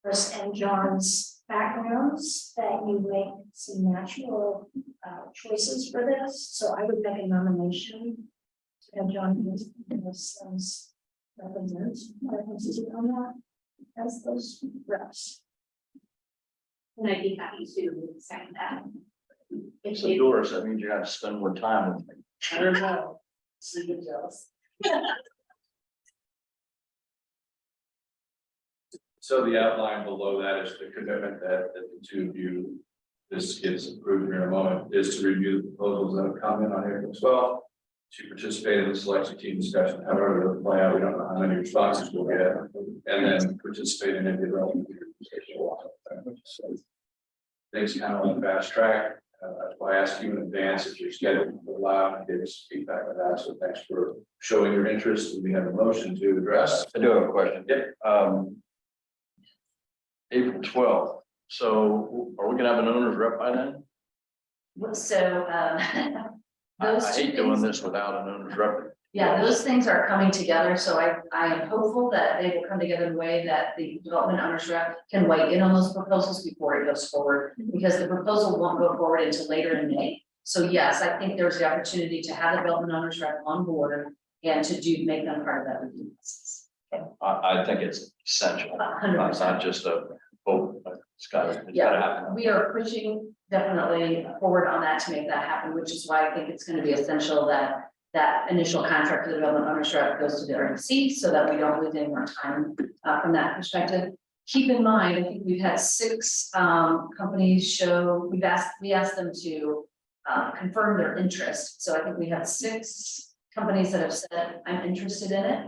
Chris and John's backgrounds, that you make some natural choices for this. So I would make a nomination to have John represents on that as those reps. And I'd be happy to second that. If So you- Doris, that means you have to spend more time with me. I don't know. See you jealous. So the outline below that is the commitment that the two of you, this gets approved in a moment, is to review the proposals that have come in on April 12th, to participate in the selection team discussion, however it'll play out, we don't know how many responses we'll get, and then participate in any development. So things kind of on fast track. That's why I asked you in advance if you're scheduled to allow and give us feedback on that. So thanks for showing your interest. We have a motion to address. I do have a question. April 12th. So are we gonna have an owner's rep by then? So, I those two hate doing things, this without an owner's rep. yeah, those things are coming together, so I am hopeful that they will come together in a way that the development owners rep can weigh in on those proposals before it goes forward, because the proposal won't go forward until later in May. So yes, I think there's the opportunity to have the development owners rep on board and to make them part of that review process. I think it's essential. 100%. It's not just a vote, but it's gotta Yeah, happen. we are pushing definitely forward on that to make that happen, which is why I think it's going to be essential that that initial contract for the development ownership goes to the RDC so that we don't lose any more time from that perspective. Keep in mind, I think we've had 6 companies show, we asked them to confirm their interest. So I think we have 6 companies that have said, I'm interested in it.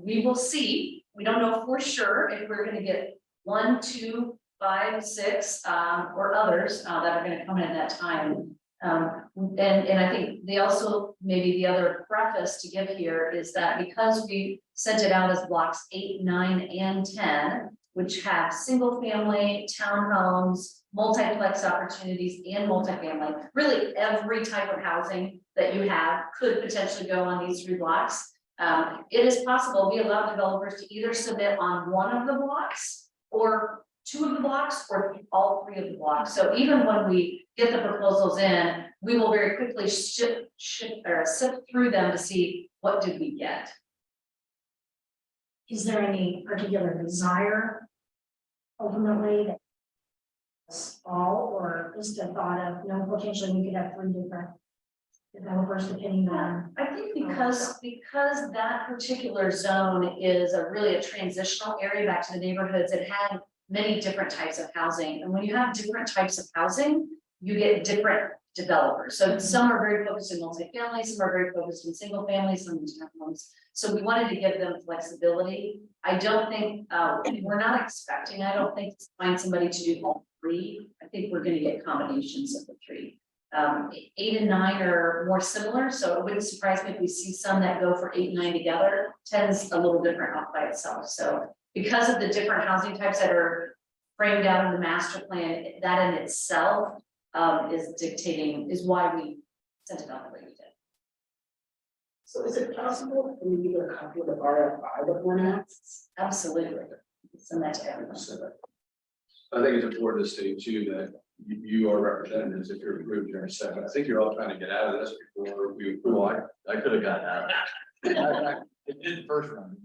We will see. We don't know for sure if we're going to get 1, 2, 5, 6, or others that are going to come in at that time. And I think they also, maybe the other preface to give here is that because we sent it out as blocks 8, 9, and 10, which have single family, townhomes, multiplex opportunities, and multifamily, really every type of housing that you have could potentially go on these 3 blocks. It is possible we allow developers to either submit on one of the blocks or 2 of the blocks or all 3 of the blocks. So even when we get the proposals in, we will very quickly sift through them to see what did we get. Is there any particular desire ultimately that it's all, or just a thought of, potentially we could have 3 different developers depending on. I think because that particular zone is really a transitional area back to the neighborhoods, it had many different types of housing. And when you have different types of housing, you get different developers. So some are very focused in multifamily, some are very focused in single family, some in townhomes. So we wanted to give them flexibility. I don't think, we're not expecting, I don't think to find somebody to do all 3. I think we're gonna get combinations of the 3. 8 and 9 are more similar, so it wouldn't surprise me if we see some that go for 8 and 9 together. 10's a little different off by itself. So because of the different housing types that are framed out in the master plan, that in itself is why we sent it out the way we did. So is it possible for me to get a copy of the RFI that one asks? Absolutely. Send that to everyone. I think it's important to state too that you are representatives if you're approved during a second. I think you're all trying to get out of this before we approve. I could have gotten out. It did the first round.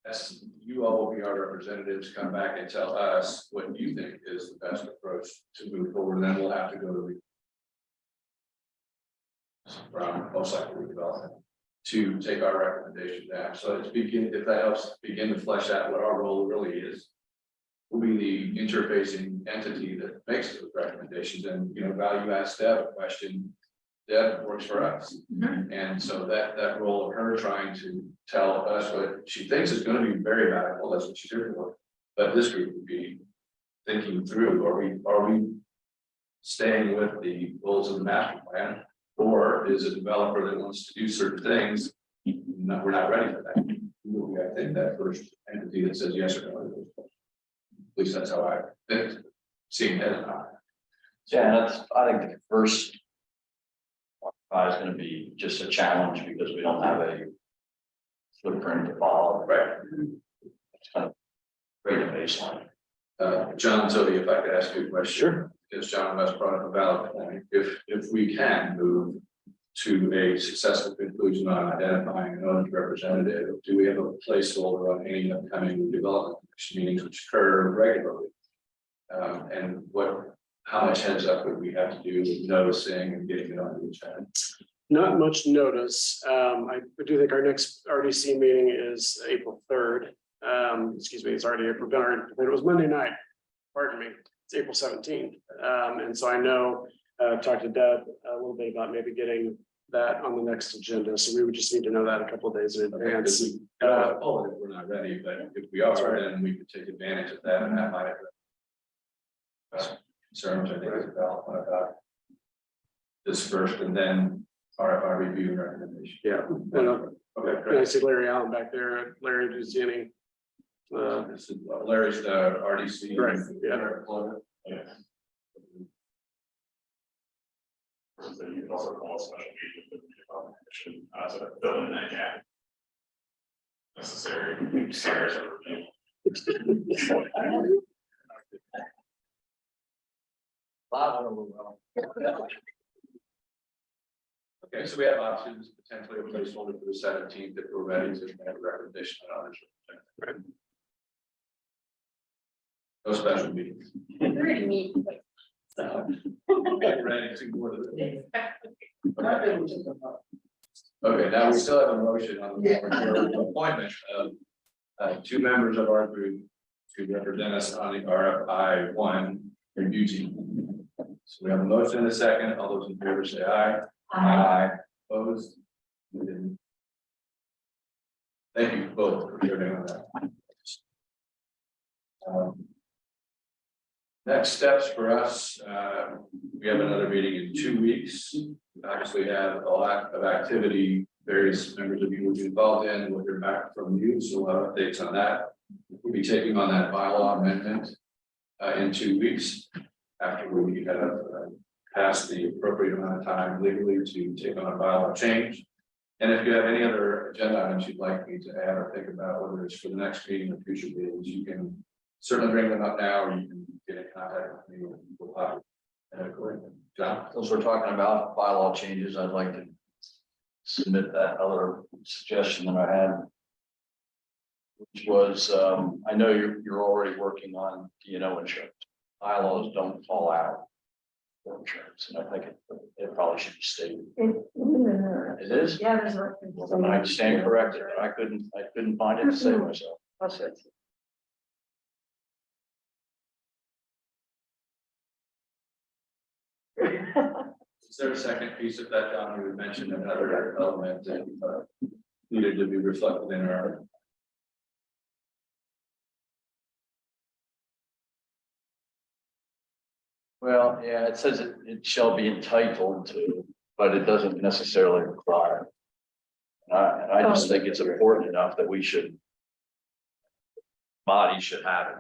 As you all will be our representatives, come back and tell us what you think is the best approach to move forward, and then we'll have to go to from most likely redevelopment to take our recommendation down. So let's begin, if that helps begin to flesh out what our role really is. We'll be the interfacing entity that makes those recommendations, and value add Deb question. Deb works for us. And so that role of her trying to tell us what she thinks is going to be very valuable, that's what she's here for. But this group would be thinking through, are we staying with the goals of the master plan? Or is a developer that wants to do certain things, we're not ready for that. We'll be, I think, that first entity that says yes or no. At least that's how I think, seeing it. Yeah, I think the first is going to be just a challenge because we don't have a footprint to follow. Right. It's kind of great a baseline. John, Toby, if I could ask you a question. Sure. Because John West brought up a valid point. If we can move to a successful conclusion on identifying an owner's representative, do we have a placeholder on any upcoming development commission meetings which occur regularly? And how much heads up would we have to do with noticing and getting it on the agenda? Not much notice. I do think our next RDC meeting is April 3rd. excuse me, it's already April, it was Monday night, pardon me, it's April 17th. And so I know, talked to Deb a little bit about maybe getting that on the next agenda, so we would just need to know that a couple of days in advance. If we're not ready, but if we That's are, right. then we could take advantage of that, and that might. Concerns, I think, is about this first, and then our review and recommendation. Yeah. Okay, And I great. see Larry Allen back there. Larry, do you see any? This is Larry's the RDC. Right, yeah. Yeah. So you can also call a special meeting to fill in that gap. Necessary. Okay, so we have options, potentially a placeholder for the 17th if we're ready to make a recommendation on it. No special meetings. We're gonna meet. Get ready to go to the. Okay, now we still have a motion on the floor for the appointment of two members of our group to represent us on the RFI 1 review team. So we have a motion and a second. All those in favor say aye. Aye. Opposed? Thank you both for serving on that. Next steps for us, we have another meeting in 2 weeks. We actually have a lot of activity, various members of you will be involved in, we'll hear back from you, so we'll have updates on that. We'll be taking on that bylaw amendment in 2 weeks, after we have passed the appropriate amount of time legally to take on a bylaw change. And if you have any other agenda items you'd like me to add or think about, whether it's for the next meeting or future meetings, you can certainly bring them up now, or you can get in contact with me. We'll talk. John? Since we're talking about bylaw changes, I'd like to submit that other suggestion that I had. Which was, I know you're already working on D&O insurance. Bylaws don't fall out for insurance, and I think it probably should be stated. It is? Yeah, there's a. Well, then I stand corrected, but I couldn't find it to save myself. I'll show it to you. Is there a second piece of that, John? You had mentioned another element that needed to be reflected in our. Well, yeah, it says it shall be entitled to, but it doesn't necessarily require. And I just think it's important enough that we should. Body should have it.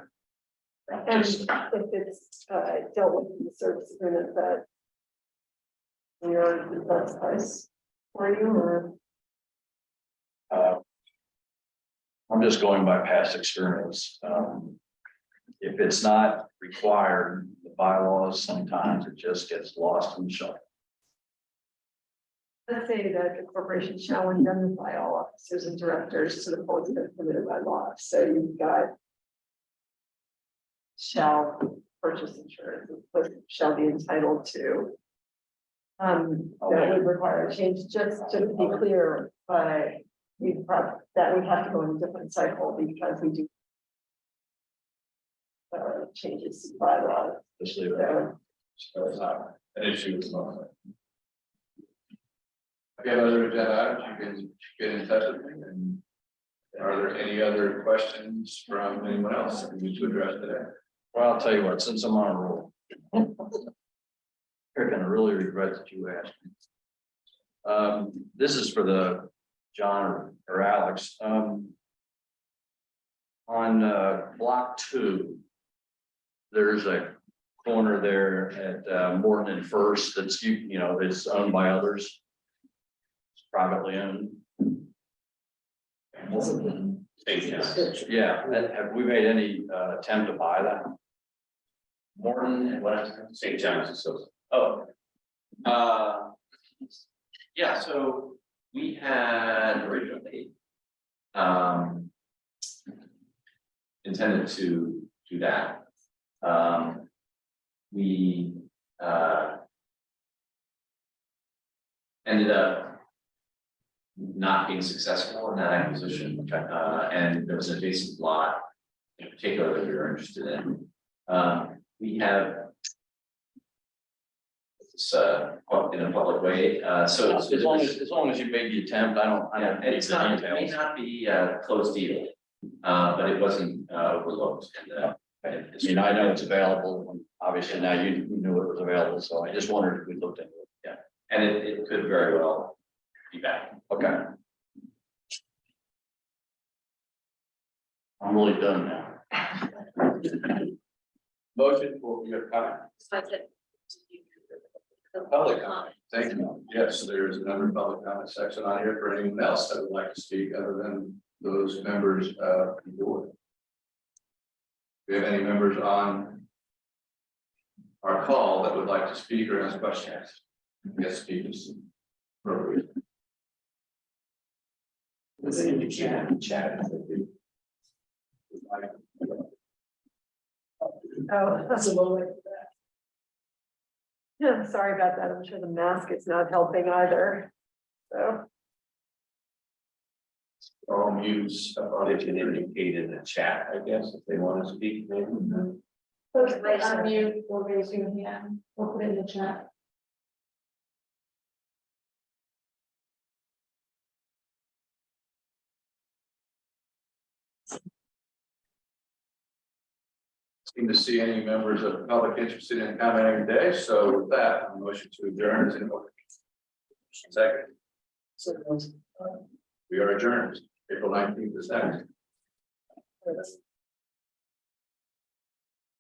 And Just- if it's dealt with in the service agreement that. You're the best price for you, or I'm just going by past experience. If it's not required, the bylaws, sometimes it just gets lost in the shuffle. let's say that the corporation shall indemnify all officers and directors to the fullest extent permitted by law, so you've got. Shall purchase insurance, but shall be entitled to. That would require a change, just to be clear, but that would have to go in a different cycle because we do. Changes to bylaw. Just leave it. So it's not an issue at the moment. If you have other agenda items, you can get in touch with me. And are there any other questions from anyone else that we need to address today? Well, I'll tell you what, since I'm on a roll. You're gonna really regret that you asked me. This is for the John or Alex. On block 2. There's a corner there at Morton and First that's you know, it's owned by others. It's privately owned. Yeah, have we made any attempt to buy that? Morton and what, St. John's Associates. Yeah, so we had originally intended to do that. We ended up not being successful in that acquisition. And there was an adjacent lot in particular that we were interested in. We have it's in a public way, so As long as you made the attempt, I don't. and it's not, it may not be closed deal, but it wasn't overlooked. I mean, I know it's available, and obviously now you knew it was available, so I just wondered if we looked into it. Yeah, And it could very well be back. okay. I'm really done now. Motion for your comment. So I said. Public comment. Thank you. Yes, there is another public comment section on here for anyone else that would like to speak other than those members of the board. Do we have any members on our call that would like to speak or ask questions? Yes, speakers. Appropriate. Chat. Oh, That's a little bit. yeah, sorry about that. I'm sure the mask is not helping either. So, All mutes They can indicate in the chat, I guess, if they want to speak, maybe. First, unmute or raise your hand or put it in the chat. seem to see any members of the public interested in commenting today. So with that, a motion to adjourn is in order. Second, we are adjourned. April 19th is next.